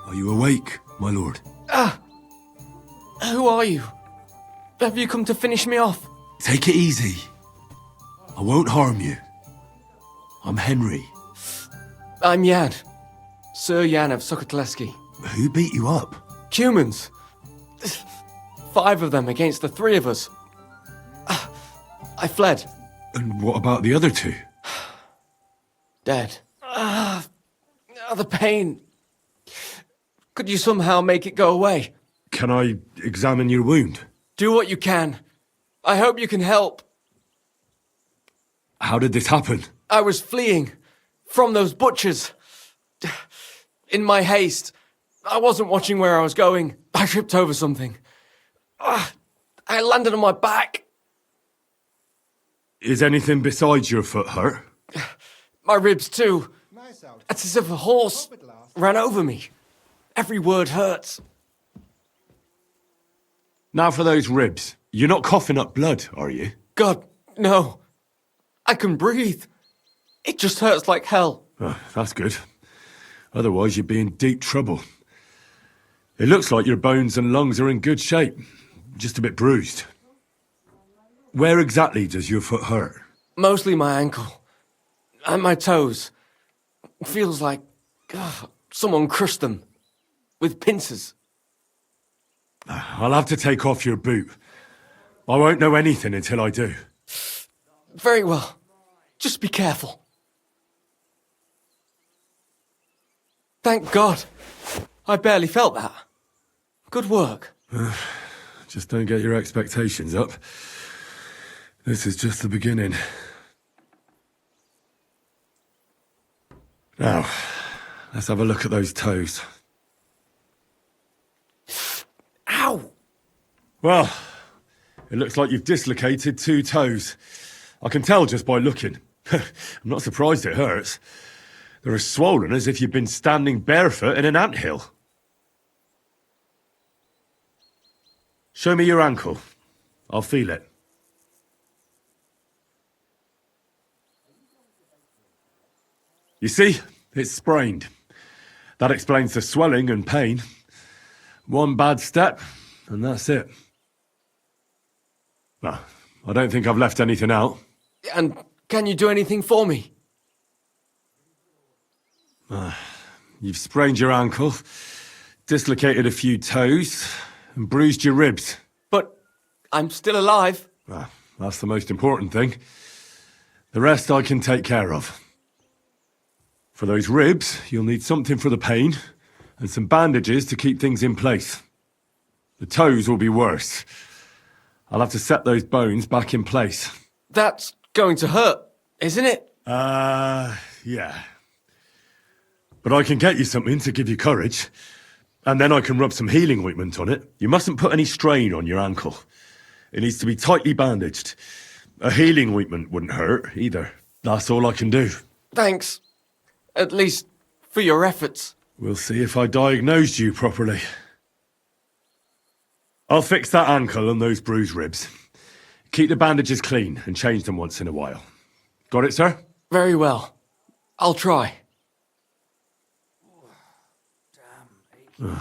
Are you awake, my lord? Who are you? Have you come to finish me off? Take it easy. I won't harm you. I'm Henry. I'm Jan. Sir Jan of Sokotleski. Who beat you up? Humans. 5 of them against the 3 of us. I fled. And what about the other 2? Dead. The pain. Could you somehow make it go away? Can I examine your wound? Do what you can. I hope you can help. How did this happen? I was fleeing from those butchers. In my haste, I wasn't watching where I was going. I tripped over something. I landed on my back. Is anything besides your foot hurt? My ribs too. It's as if a horse ran over me. Every word hurts. Now for those ribs. You're not coughing up blood, are you? God, no. I can breathe. It just hurts like hell. Oh, that's good. Otherwise you'd be in deep trouble. It looks like your bones and lungs are in good shape. Just a bit bruised. Where exactly does your foot hurt? Mostly my ankle. And my toes. Feels like someone crushed them. With pincers. I'll have to take off your boot. I won't know anything until I do. Very well. Just be careful. Thank God. I barely felt that. Good work. Just don't get your expectations up. This is just the beginning. Now, let's have a look at those toes. Ow! Well, it looks like you've dislocated 2 toes. I can tell just by looking. I'm not surprised it hurts. They're as swollen as if you'd been standing barefoot in an anthill. Show me your ankle. I'll feel it. You see, it's sprained. That explains the swelling and pain. One bad step, and that's it. Well, I don't think I've left anything out. And can you do anything for me? You've sprained your ankle, dislocated a few toes, and bruised your ribs. But I'm still alive. Well, that's the most important thing. The rest I can take care of. For those ribs, you'll need something for the pain, and some bandages to keep things in place. The toes will be worse. I'll have to set those bones back in place. That's going to hurt, isn't it? Yeah. But I can get you something to give you courage. And then I can rub some healing ointment on it. You mustn't put any strain on your ankle. It needs to be tightly bandaged. A healing ointment wouldn't hurt, either. That's all I can do. Thanks. At least for your efforts. We'll see if I diagnosed you properly. I'll fix that ankle and those bruised ribs. Keep the bandages clean and change them once in a while. Got it, sir? Very well. I'll try.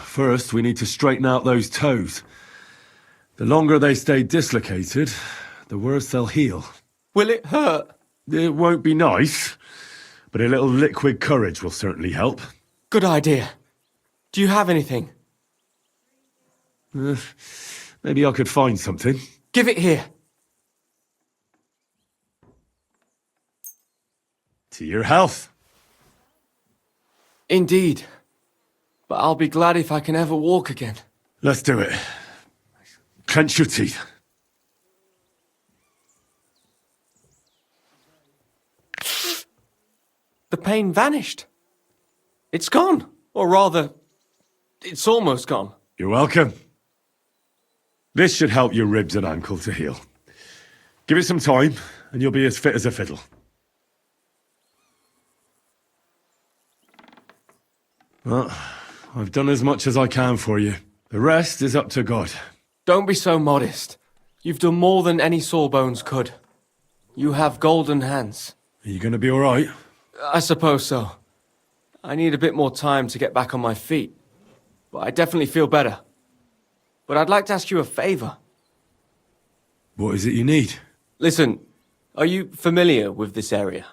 First, we need to straighten out those toes. The longer they stay dislocated, the worse they'll heal. Will it hurt? It won't be nice, but a little liquid courage will certainly help. Good idea. Do you have anything? Maybe I could find something. Give it here. To your health. Indeed. But I'll be glad if I can ever walk again. Let's do it. Clench your teeth. The pain vanished. It's gone. Or rather, it's almost gone. You're welcome. This should help your ribs and ankle to heal. Give it some time, and you'll be as fit as a fiddle. Well, I've done as much as I can for you. The rest is up to God. Don't be so modest. You've done more than any sawbones could. You have golden hands. Are you going to be all right? I suppose so. I need a bit more time to get back on my feet. but I definitely feel better. But I'd like to ask you a favor. What is it you need? Listen, are you familiar with this area?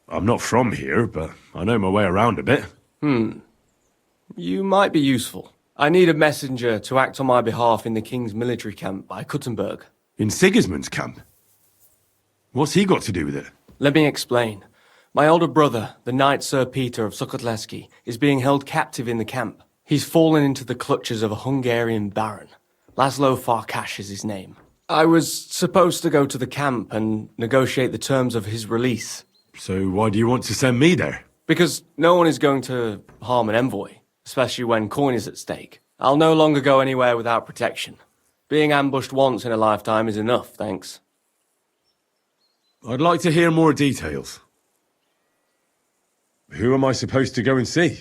I'm not from here, but I know my way around a bit. You might be useful. I need a messenger to act on my behalf in the King's military camp by Kuttenberg. In Sigismund's camp? What's he got to do with it? Let me explain. My older brother, the Knight Sir Peter of Sukotleski, is being held captive in the camp. He's fallen into the clutches of a Hungarian baron. Laszlo Farkas is his name. I was supposed to go to the camp and negotiate the terms of his release. So why do you want to send me there? Because no one is going to harm an envoy, especially when coin is at stake. I'll no longer go anywhere without protection. Being ambushed once in a lifetime is enough, thanks. I'd like to hear more details. Who am I supposed to go and see?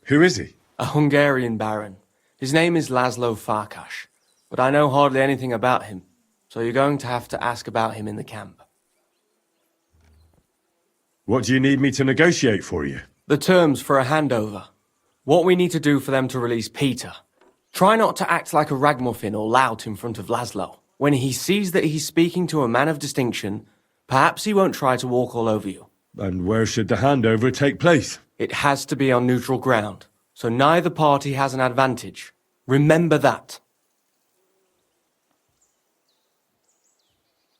Who is he? A Hungarian baron. His name is Laszlo Farkas, but I know hardly anything about him, so you're going to have to ask about him in the camp. What do you need me to negotiate for you? The terms for a handover. What we need to do for them to release Peter. Try not to act like a ragamuffin or lout in front of Laszlo. When he sees that he's speaking to a man of distinction, perhaps he won't try to walk all over you. And where should the handover take place? It has to be on neutral ground, so neither party has an advantage. Remember that.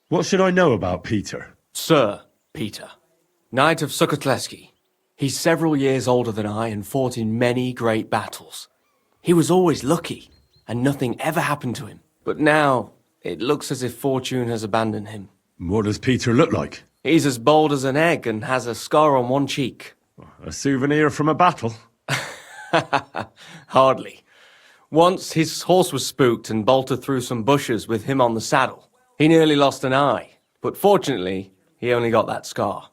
What should I know about Peter? Sir Peter, Knight of Sukotleski. He's several years older than I and fought in many great battles. He was always lucky, and nothing ever happened to him. But now, it looks as if fortune has abandoned him. What does Peter look like? He's as bold as an egg and has a scar on one cheek. A souvenir from a battle? Hardly. Once his horse was spooked and bolted through some bushes with him on the saddle. He nearly lost an eye, but fortunately, he only got that scar.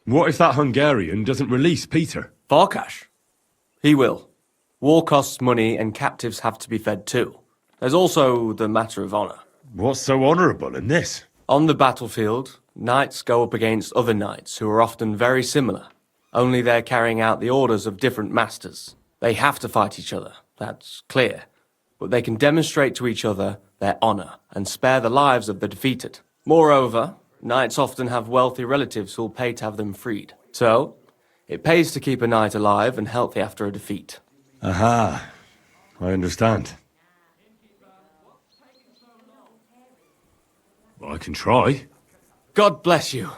What if that Hungarian doesn't release Peter? Farkas? He will. War costs money and captives have to be fed too. There's also the matter of honor. What's so honourable in this? On the battlefield, knights go up against other knights who are often very similar, only they're carrying out the orders of different masters. They have to fight each other, that's clear, but they can demonstrate to each other their honor and spare the lives of the defeated. Moreover, knights often have wealthy relatives who'll pay to have them freed. So, it pays to keep a knight alive and healthy after a defeat. Aha, I understand. Well, I can try. God bless you.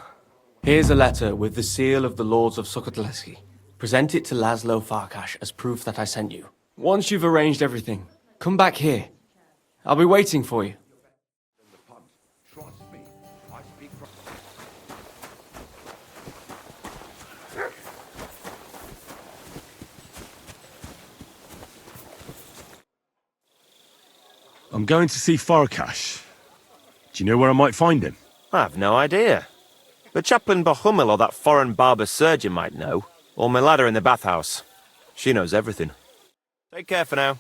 Here's a letter with the seal of the Lords of Sukotleski. Present it to Laszlo Farkas as proof that I sent you. Once you've arranged everything, come back here. I'll be waiting for you. I'm going to see Farkas. Do you know where I might find him? I've no idea. The chaplain Bohumil or that foreign barber surgeon might know. Or my ladder in the bathhouse. She knows everything. Take care for now.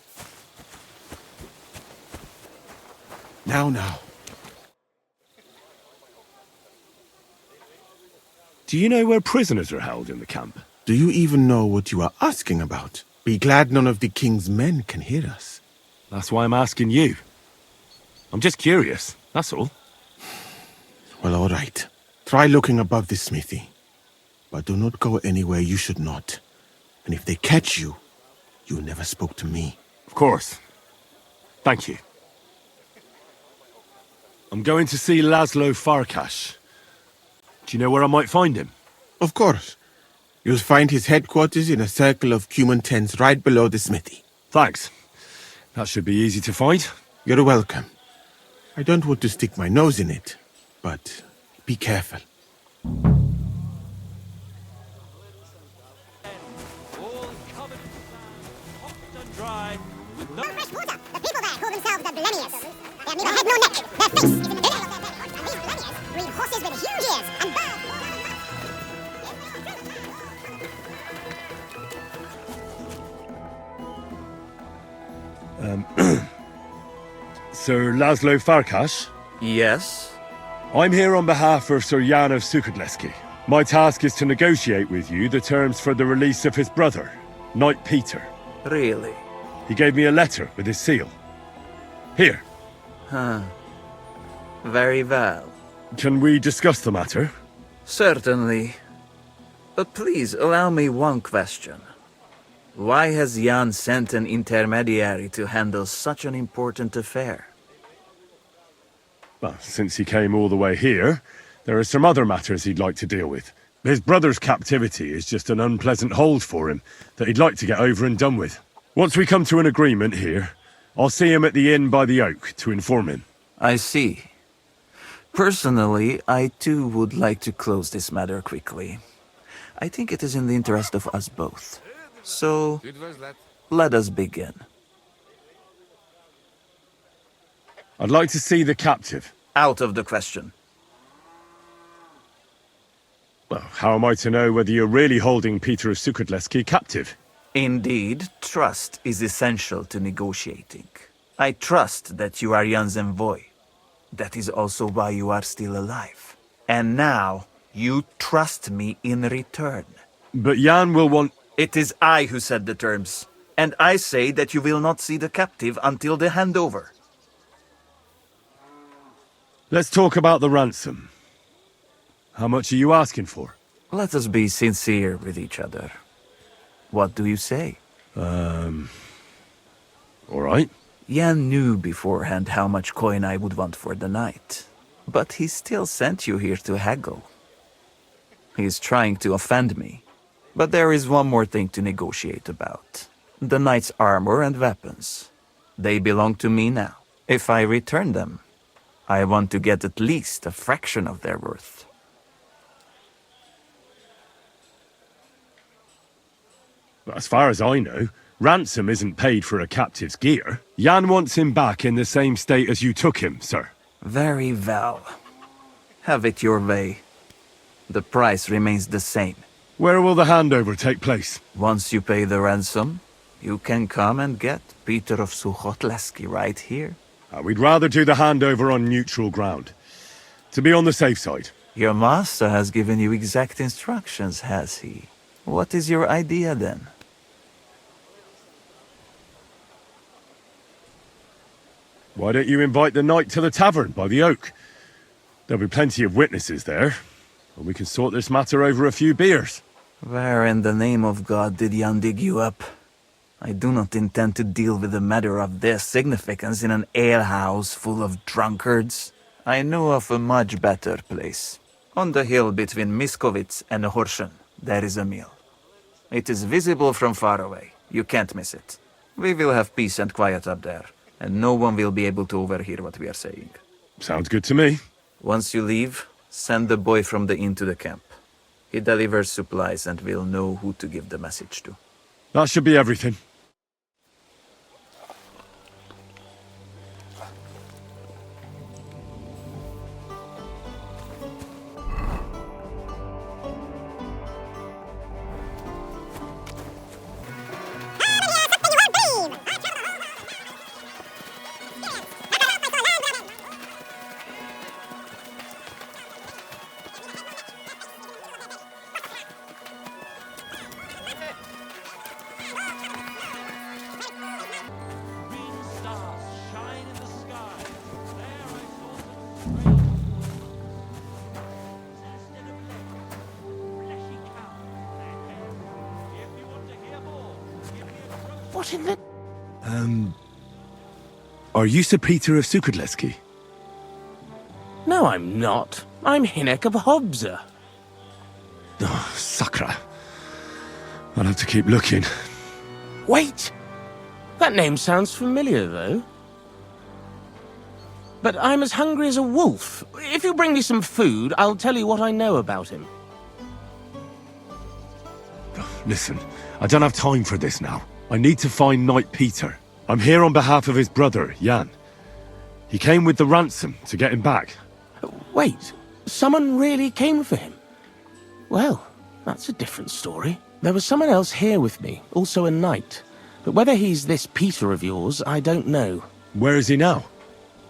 Now. Do you know where prisoners are held in the camp? Do you even know what you are asking about? Be glad none of the king's men can hear us. That's why I'm asking you. I'm just curious, that's all. Well, all right. Try looking above the smithy. But do not go anywhere you should not. And if they catch you, you never spoke to me. Of course. Thank you. I'm going to see Laszlo Farkas. Do you know where I might find him? Of course. You'll find his headquarters in a circle of cumin tents right below the smithy. Thanks. That should be easy to find. You're welcome. I don't want to stick my nose in it, but be careful. No fresh water. The people there call themselves the Blemius. They have neither head nor neck. Their face is in the middle of their body. And these Blemius breed horses with huge ears and birds more than Sir Laszlo Farkas? Yes? I'm here on behalf of Sir Jan of Sukadleski. My task is to negotiate with you the terms for the release of his brother, Knight Peter. Really? He gave me a letter with his seal. Here. Very well. Can we discuss the matter? Certainly. But please allow me one question. Why has Jan sent an intermediary to handle such an important affair? Well, since he came all the way here, there are some other matters he'd like to deal with. His brother's captivity is just an unpleasant hold for him that he'd like to get over and done with. Once we come to an agreement here, I'll see him at the inn by the oak to inform him. I see. Personally, I too would like to close this matter quickly. I think it is in the interest of us both. So, let us begin. I'd like to see the captive. Out of the question. Well, how am I to know whether you're really holding Peter of Sukadleski captive? Indeed, trust is essential to negotiating. I trust that you are Jan's envoy. That is also why you are still alive. And now, you trust me in return. But Jan will want... It is I who set the terms. And I say that you will not see the captive until the handover. Let's talk about the ransom. How much are you asking for? Let us be sincere with each other. What do you say? All right. Jan knew beforehand how much coin I would want for the night. But he still sent you here to haggle. He is trying to offend me. But there is one more thing to negotiate about. The knight's armor and weapons. They belong to me now. If I return them, I want to get at least a fraction of their worth. As far as I know, ransom isn't paid for a captive's gear. Jan wants him back in the same state as you took him, sir. Very well. Have it your way. The price remains the same. Where will the handover take place? Once you pay the ransom, you can come and get Peter of Sukadleski right here. We'd rather do the handover on neutral ground. To be on the safe side. Your master has given you exact instructions, has he? What is your idea then? Why don't you invite the knight to the tavern by the oak? There'll be plenty of witnesses there, and we can sort this matter over a few beers. Where in the name of God did Jan dig you up? I do not intend to deal with a matter of this significance in an alehouse full of drunkards. I know of a much better place. On the hill between Miskovitz and Horschen, there is a mill. It is visible from far away. You can't miss it. We will have peace and quiet up there, and no one will be able to overhear what we are saying. Sounds good to me. Once you leave, send the boy from the inn to the camp. He delivers supplies and will know who to give the message to. That should be everything. What in the... Are you Sir Peter of Sukadleski? No, I'm not. I'm Hinek of Hobza. Oh, Sakra. I'll have to keep looking. Wait! That name sounds familiar, though. But I'm as hungry as a wolf. If you bring me some food, I'll tell you what I know about him. Listen, I don't have time for this now. I need to find Knight Peter. I'm here on behalf of his brother, Jan. He came with the ransom to get him back. Wait, someone really came for him? Well, that's a different story. There was someone else here with me, also a knight. But whether he's this Peter of yours, I don't know. Where is he now?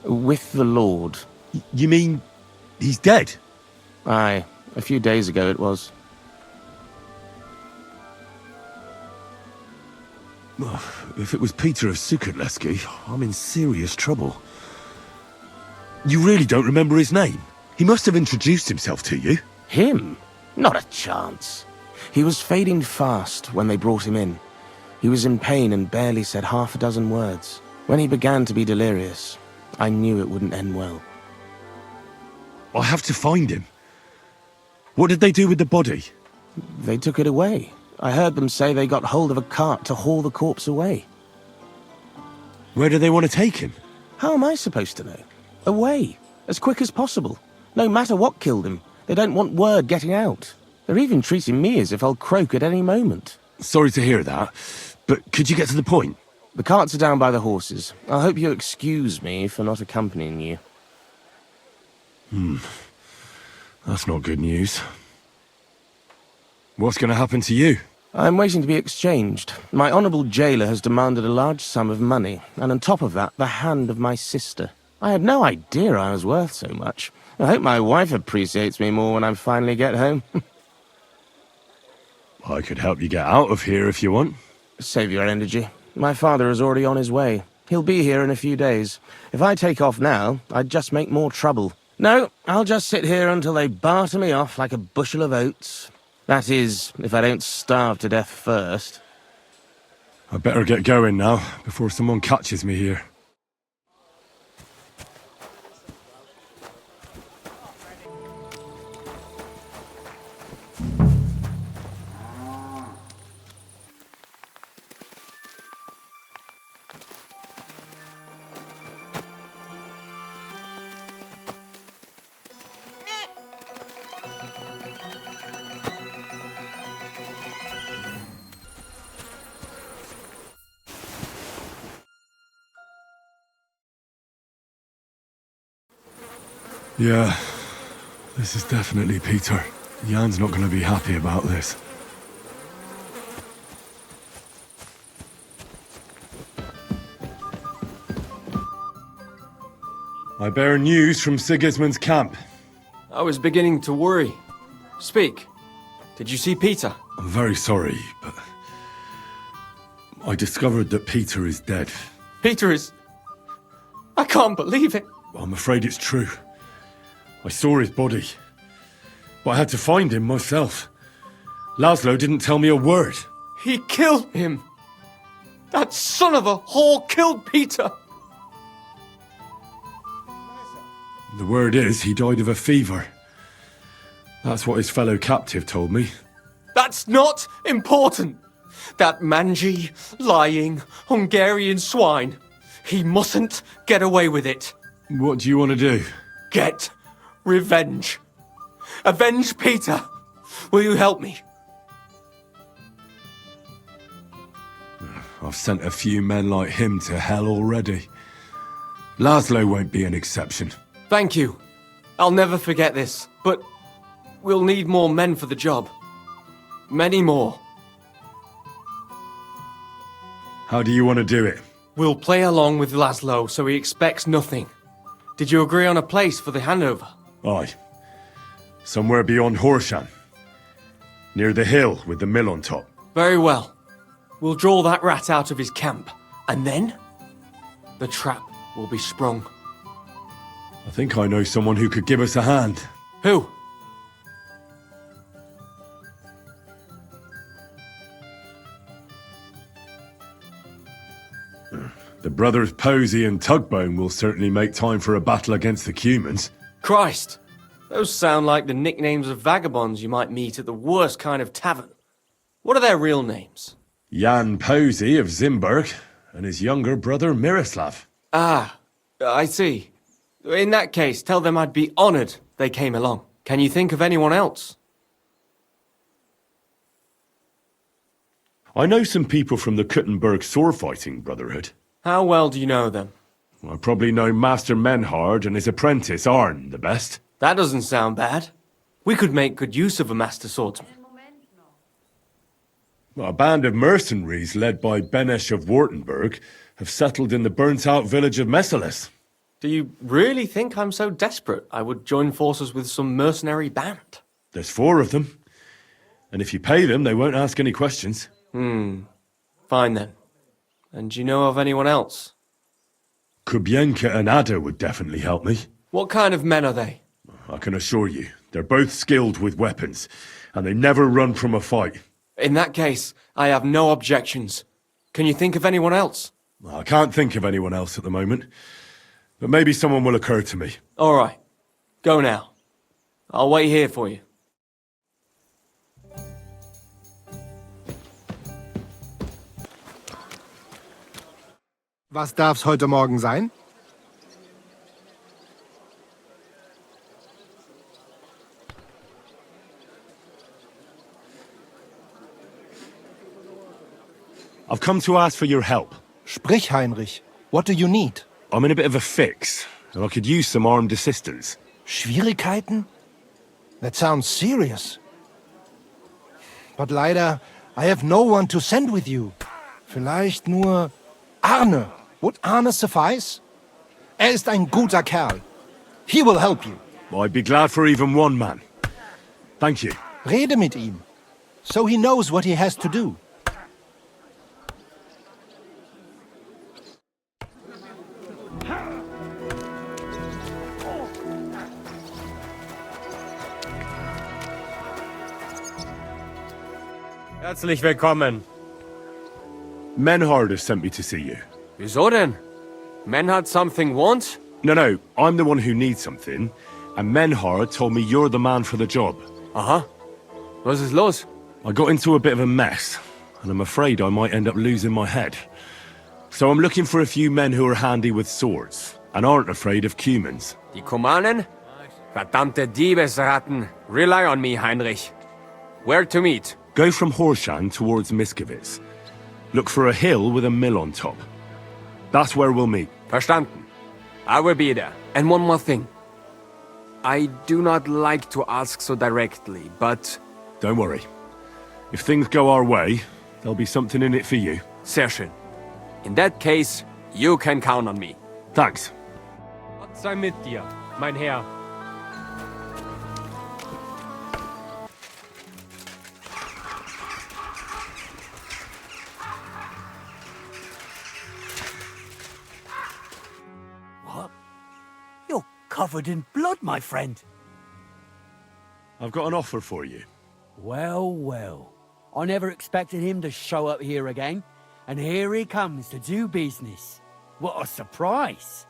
With the Lord. You mean He's dead. Aye, a few days ago it was. If it was Peter of Sukatleski, I'm in serious trouble. You really don't remember his name? He must have introduced himself to you. Him? Not a chance. He was fading fast when they brought him in. He was in pain and barely said half a dozen words. When he began to be delirious, I knew it wouldn't end well. I have to find him. What did they do with the body? They took it away. I heard them say they got hold of a cart to haul the corpse away. Where do they want to take him? How am I supposed to know? Away, as quick as possible. No matter what killed him, they don't want word getting out. They're even treating me as if I'll croak at any moment. Sorry to hear that, but could you get to the point? The carts are down by the horses. I hope you'll excuse me for not accompanying you. That's not good news. What's going to happen to you? I'm waiting to be exchanged. My honourable jailer has demanded a large sum of money, and on top of that, the hand of my sister. I had no idea I was worth so much. I hope my wife appreciates me more when I finally get home. I could help you get out of here if you want. Save your energy. My father is already on his way. He'll be here in a few days. If I take off now, I'd just make more trouble. No, I'll just sit here until they barter me off like a bushel of oats. That is, if I don't starve to death first. I better get going now, before someone catches me here. Yeah, this is definitely Peter. Jan's not going to be happy about this. I bear news from Sigismund's camp. I was beginning to worry. Speak. Did you see Peter? I'm very sorry, but I discovered that Peter is dead. Peter is... I can't believe it. I'm afraid it's true. I saw his body, but I had to find him myself. Laszlo didn't tell me a word. He killed him. That son of a whore killed Peter. The word is he died of a fever. That's what his fellow captive told me. That's not important. That mangy, lying, Hungarian swine. He mustn't get away with it. What do you want to do? Get revenge. Avenge Peter. Will you help me? I've sent a few men like him to hell already. Laszlo won't be an exception. Thank you. I'll never forget this, but we'll need more men for the job. Many more. How do you want to do it? We'll play along with Laszlo so he expects nothing. Did you agree on a place for the handover? Aye. Somewhere beyond Horshan. Near the hill with the mill on top. Very well. We'll draw that rat out of his camp, and then the trap will be sprung. I think I know someone who could give us a hand. Who? The brothers Posey and Tugbone will certainly make time for a battle against the Cumans. Christ! Those sound like the nicknames of vagabonds you might meet at the worst kind of tavern. What are their real names? Jan Posey of Zimberg and his younger brother Miroslav. Ah, I see. In that case, tell them I'd be honored they came along. Can you think of anyone else? I know some people from the Kuttenberg sword-fighting brotherhood. How well do you know them? I probably know Master Menhard and his apprentice Arn the best. That doesn't sound bad. We could make good use of a master swordsman. A band of mercenaries led by Benesh of Wartenberg have settled in the burnt-out village of Messalis. Do you really think I'm so desperate I would join forces with some mercenary band? There's 4 of them. And if you pay them, they won't ask any questions. Fine then. And do you know of anyone else? Kubienka and Ada would definitely help me. What kind of men are they? I can assure you, they're both skilled with weapons, and they never run from a fight. In that case, I have no objections. Can you think of anyone else? I can't think of anyone else at the moment, but maybe someone will occur to me. All right. Go now. I'll wait here for you. Was darf's heute Morgen sein? I've come to ask for your help. Sprich, Heinrich. What do you need? I'm in a bit of a fix, and I could use some armed assistance. Schwierigkeiten? That sounds serious. But leider, I have no one to send with you. Vielleicht nur Arne. Would Arne suffice? Ist ein guter Kerl. He will help you. I'd be glad for even one man. Thank you. Rede mit ihm. So he knows what he has to do. Herzlich willkommen. Menhard has sent me to see you. Wieso denn? Men had something want? No, I'm the one who needs something, and Menhard told me you're the man for the job. Aha. Was ist los? I got into a bit of a mess, and I'm afraid I might end up losing my head. So I'm looking for a few men who are handy with swords, and aren't afraid of Cumans. Die Kumanen? Verdammte Diebesratten. Rely on me, Heinrich. Where to meet? Go from Horshan towards Miskovitz. Look for a hill with a mill on top. That's where we'll meet. Verstanden. I will be there. And one more thing. I do not like to ask so directly, but... Don't worry. If things go our way, there'll be something in it for you. Sehr schön. In that case, you can count on me. Thanks. Gott sei mit dir, mein Herr. What? You're covered in blood, my friend. I've got an offer for you. Well, well. I never expected him to show up here again. And here he comes to do business. What a surprise.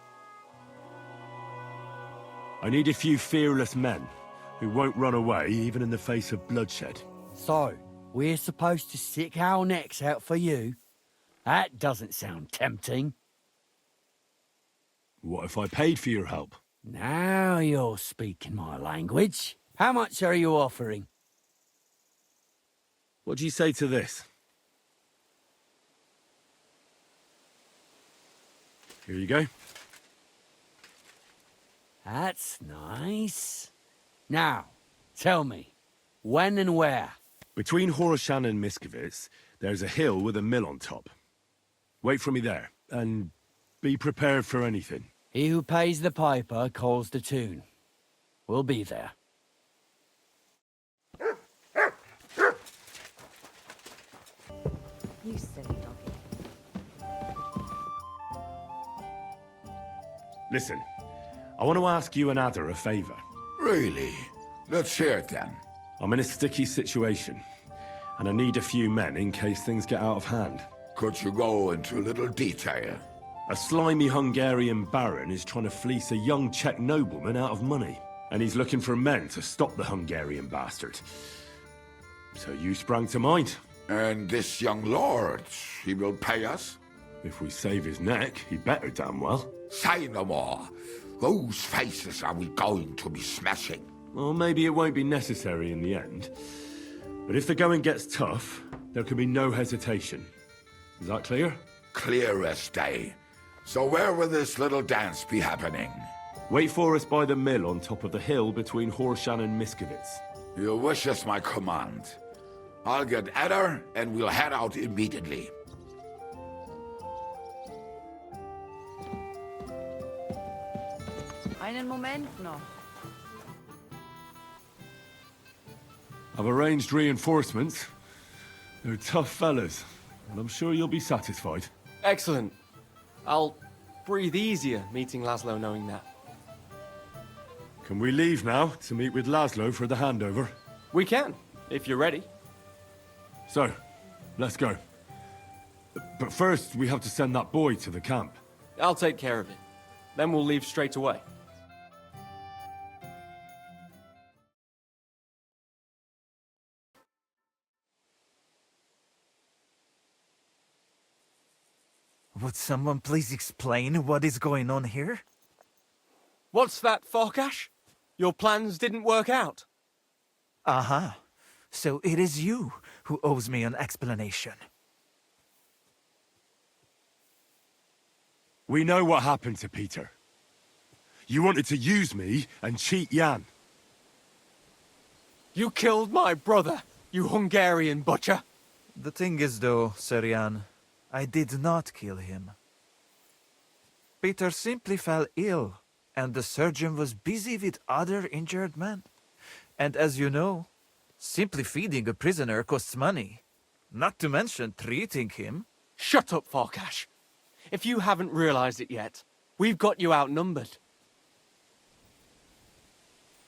I need a few fearless men who won't run away even in the face of bloodshed. So, we're supposed to stick our necks out for you? That doesn't sound tempting. What if I paid for your help? Now you're speaking my language. How much are you offering? What do you say to this? Here you go. That's nice. Now, tell me, when and where? Between Horshan and Miskovitz, there's a hill with a mill on top. Wait for me there, and be prepared for anything. He who pays the piper calls the tune. We'll be there. You silly doggy. Listen, I want to ask you and Ada a favor. Really? Let's hear it then. I'm in a sticky situation, and I need a few men in case things get out of hand. Could you go into a little detail? A slimy Hungarian baron is trying to fleece a young Czech nobleman out of money, and he's looking for men to stop the Hungarian bastard. So you sprang to mind. And this young lord, he will pay us? If we save his neck, he better damn well. Say no more. Whose faces are we going to be smashing? Well, maybe it won't be necessary in the end. But if the going gets tough, there can be no hesitation. Is that clear? Clear as day. So where will this little dance be happening? Wait for us by the mill on top of the hill between Horshan and Miskovitz. Your wish is my command. I'll get Adder and we'll head out Einen Moment noch. I've arranged reinforcements. They're tough fellas, and I'm sure you'll be satisfied. Excellent. I'll breathe easier meeting Laszlo knowing that. Can we leave now to meet with Laszlo for the handover? We can, if you're ready. So, let's go. But first, we have to send that boy to the camp. I'll take care of it. Then we'll leave straight away. Would someone please explain what is going on here? What's that, Farkash? Your plans didn't work out. Aha. So it is you who owes me an explanation. We know what happened to Peter. You wanted to use me and cheat Jan. You killed my brother, you Hungarian butcher. The thing is though, Sir Jan, I did not kill him. Peter simply fell ill, and the surgeon was busy with other injured men. And as you know, simply feeding a prisoner costs money. Not to mention treating him. Shut up, Farkash. If you haven't realized it yet, we've got you outnumbered.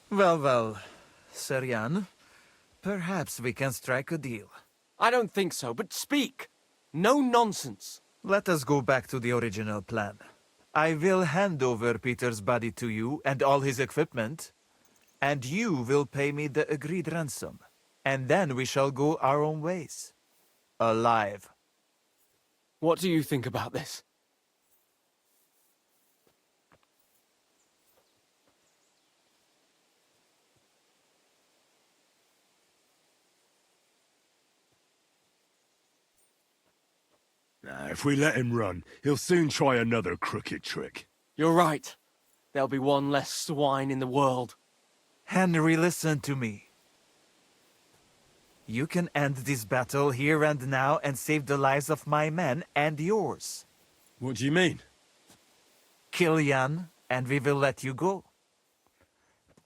Well, Sir Jan, perhaps we can strike a deal. I don't think so, but speak. No nonsense. Let us go back to the original plan. I will hand over Peter's body to you and all his equipment, and you will pay me the agreed ransom. And then we shall go our own ways. Alive. What do you think about this? If we let him run, he'll soon try another crooked trick. You're right. There'll be one less swine in the world. Henry, listen to me. You can end this battle here and now and save the lives of my men and yours. What do you mean? Kill Jan, and we will let you go.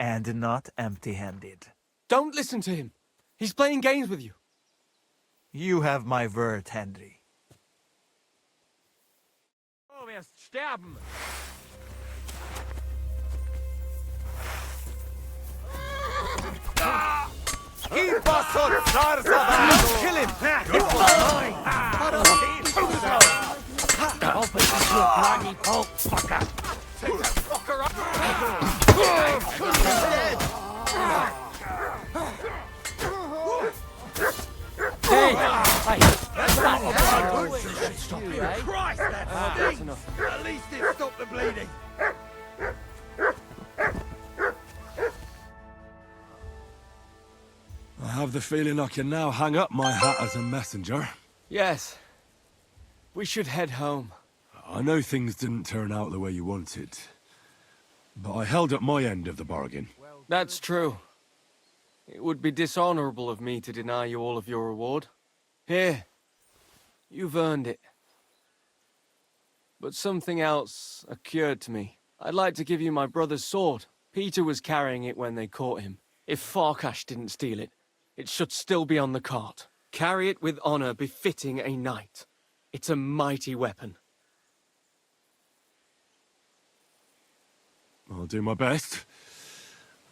And not empty-handed. Don't listen to him. He's playing games with you. You have my word, Henry. Oh, wir sterben! Keep us on stars of kill him! Open into a grimy pulp, fucker! Take that fucker up! Hey! Christ, That's enough. At least it stopped the bleeding. I have the feeling I can now hang up my hat as a messenger. Yes. We should head home. I know things didn't turn out the way you wanted, but I held up my end of the bargain. That's true. It would be dishonorable of me to deny you all of your reward. Here. You've earned it. But something else occurred to me. I'd like to give you my brother's sword. Peter was carrying it when they caught him. If Farkash didn't steal it, it should still be on the cart. Carry it with honor befitting a knight. It's a mighty weapon. I'll do my best.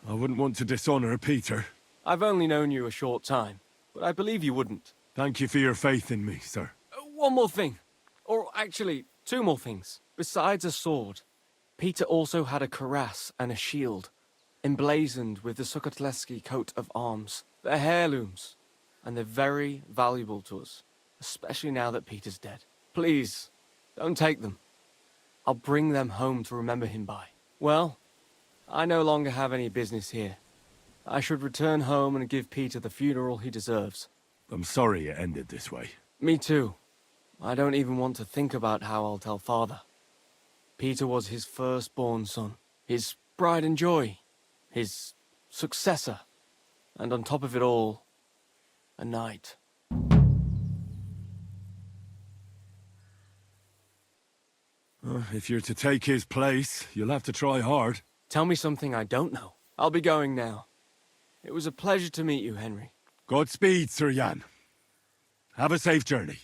I wouldn't want to dishonor Peter. I've only known you a short time, but I believe you wouldn't. Thank you for your faith in me, sir. One more thing. Or actually, two more things. Besides a sword, Peter also had a cuirass and a shield, emblazoned with the Sokotlevsky coat of arms. They're heirlooms, and they're very valuable to us, especially now that Peter's dead. Please, don't take them. I'll bring them home to remember him by. Well, I no longer have any business here. I should return home and give Peter the funeral he deserves. I'm sorry it ended this way. Me too. I don't even want to think about how I'll tell Father. Peter was his firstborn son, his pride and joy, his successor, and on top of it all, a knight. If you're to take his place, you'll have to try hard. Tell me something I don't know. I'll be going now. It was a pleasure to meet you, Henry. Godspeed, Sir Jan. Have a safe journey.